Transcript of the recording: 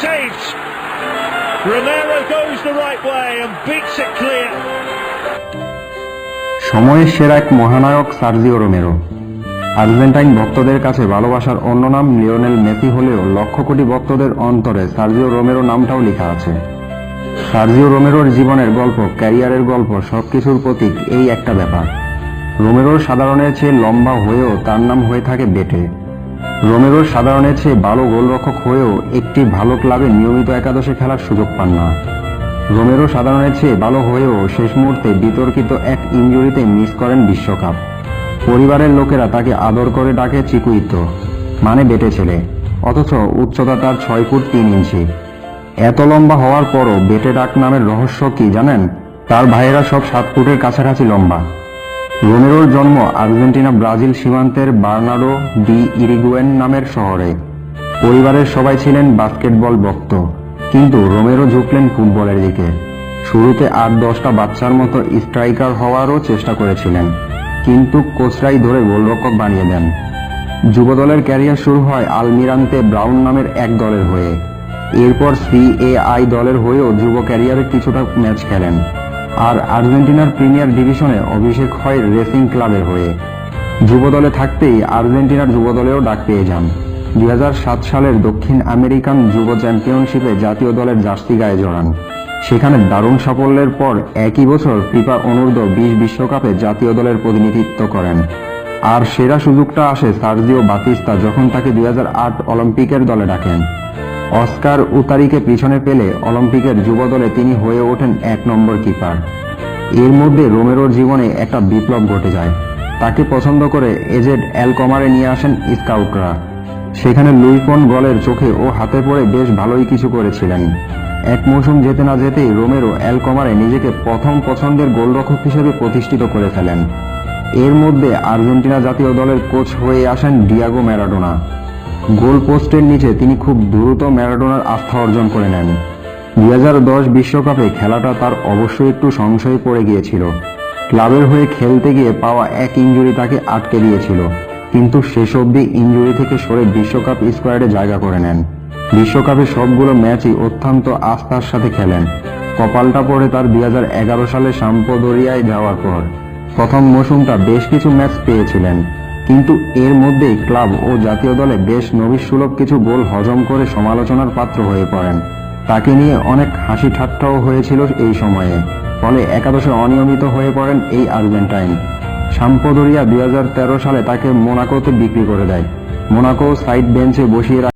saved. Romero goes the right way and beats it clear. সময়ের সেরা এক মহানায়ক সার্জিও রোমেরো। আর্জেন্টাইন ভক্তদের কাছে ভালোবাসার অন্য নাম লিওনেল মেসি হলেও লক্ষ কোটি ভক্তদের অন্তরে সার্জিও রোমেরো নামটাও লেখা আছে। সার্জিও রোমেরোর জীবনের গল্প, ক্যারিয়ারের গল্প, সবকিছুর প্রতীক এই একটা ব্যাপার। রোমেরোর সাধারণের চেয়ে লম্বা হয়েও তার নাম হয়ে থাকে বেটে। রোমেরোর সাধারণের চেয়ে ভালো গোলরক্ষক হয়েও একটি ভালো ক্লাবে নিয়মিত একাদশে খেলার সুযোগ পান না। রোমেরো সাধারণের চেয়ে ভালো হয়েও শেষ মুহূর্তে বিতর্কিত এক ইনজুরিতে মিস করেন বিশ্বকাপ। পরিবারের লোকেরা তাকে আদর করে ডাকে চিকুইতো, মানে বেটে ছেলে, অথচ উচ্চতা তার 6 ফুট 3 ইঞ্চি। এত লম্বা হওয়ার পরও বেটে ডাক নামের রহস্য কি জানেন? তার ভাইয়েরা সব 7 ফুটের কাছাকাছি লম্বা। রোমেরোর জন্ম আর্জেন্টিনা ব্রাজিল সীমান্তের বার্নাডো ডি ইরিগুয়েন নামের শহরে। পরিবারের সবাই ছিলেন বাস্কেটবল ভক্ত, কিন্তু রোমেরো ঝুঁকলেন ফুটবলের দিকে। শুরুতে 8-10টা বাচ্চার মতো স্ট্রাইকার হওয়ারও চেষ্টা করেছিলেন, কিন্তু কোচরাই ধরে গোলরক্ষক বানিয়ে দেন। যুবদলের ক্যারিয়ার শুরু হয় আলমিরান্তে ব্রাউন নামের এক দলের হয়ে। এরপর সিএআই দলের হয়েও যুব ক্যারিয়ারে কিছুটা ম্যাচ খেলেন। আর আর্জেন্টিনার প্রিমিয়ার ডিভিশনে অভিষেক হয় রেসিং ক্লাবের হয়ে। যুবদলে থাকতেই আর্জেন্টিনার যুবদলেও ডাক পেয়ে যান। 2007 সালের দক্ষিণ আমেরিকান যুব চ্যাম্পিয়নশিপে জাতীয় দলের জার্সি গায়ে জড়ান। সেখানে দারুণ সাফল্যের পর একই বছর ফিফা অনূর্ধ্ব 20 বিশ্বকাপে জাতীয় দলের প্রতিনিধিত্ব করেন। আর সেরা সুযোগটা আসে সার্জিও বাতিস্তা যখন তাকে 2008 অলিম্পিকের দলে ডাকেন। অস্কার উতারিকে পিছনে পেলে অলিম্পিকের যুব দলে তিনি হয়ে ওঠেন 1 নম্বর কিপার। এর মধ্যে রোমেরোর জীবনে একটা বিপ্লব ঘটে যায়। তাকে পছন্দ করে এজেড অ্যালকমারে নিয়ে আসেন স্কাউটরা। সেখানে লুই ফন গলের চোখে ও হাতে পড়ে বেশ ভালোই কিছু করেছিলেন। এক মৌসুম যেতে না যেতেই রোমেরো অ্যালকমারে নিজেকে প্রথম পছন্দের গোলরক্ষক হিসেবে প্রতিষ্ঠিত করে ফেলেন। এর মধ্যে আর্জেন্টিনা জাতীয় দলের কোচ হয়ে আসেন ডিয়াগো ম্যারাডোনা। গোল পোস্টের নিচে তিনি খুব দ্রুত ম্যারাডোনার আস্থা অর্জন করে নেন। 2010 বিশ্বকাপে খেলাটা তার অবশ্যই একটু সংশয়ে পড়ে গিয়েছিল। ক্লাবের হয়ে খেলতে গিয়ে পাওয়া এক ইনজুরি তাকে আটকে দিয়েছিল, কিন্তু শেষ অবধি ইনজুরি থেকে সরে বিশ্বকাপ স্কোয়াডে জায়গা করে নেন। বিশ্বকাপে সবগুলো ম্যাচই অত্যন্ত আস্থার সাথে খেলেন। কপালটা পড়ে তার 2011 সালে সাম্পদোরিয়ায় যাওয়ার পর। প্রথম মৌসুমটা বেশ কিছু ম্যাচ পেয়েছিলেন, কিন্তু এর মধ্যেই ক্লাব ও জাতীয় দলে বেশ নবিশসুলভ কিছু গোল হজম করে সমালোচনার পাত্র হয়ে পড়েন। তাকে নিয়ে অনেক হাসি ঠাট্টাও হয়েছিল এই সময়ে। ফলে একাদশে অনিয়মিত হয়ে পড়েন এই আর্জেন্টাইন। সাম্পদোরিয়া 2013 সালে তাকে মোনাকোতে বিক্রি করে দেয়। মোনাকো সাইড বেঞ্চে বসিয়ে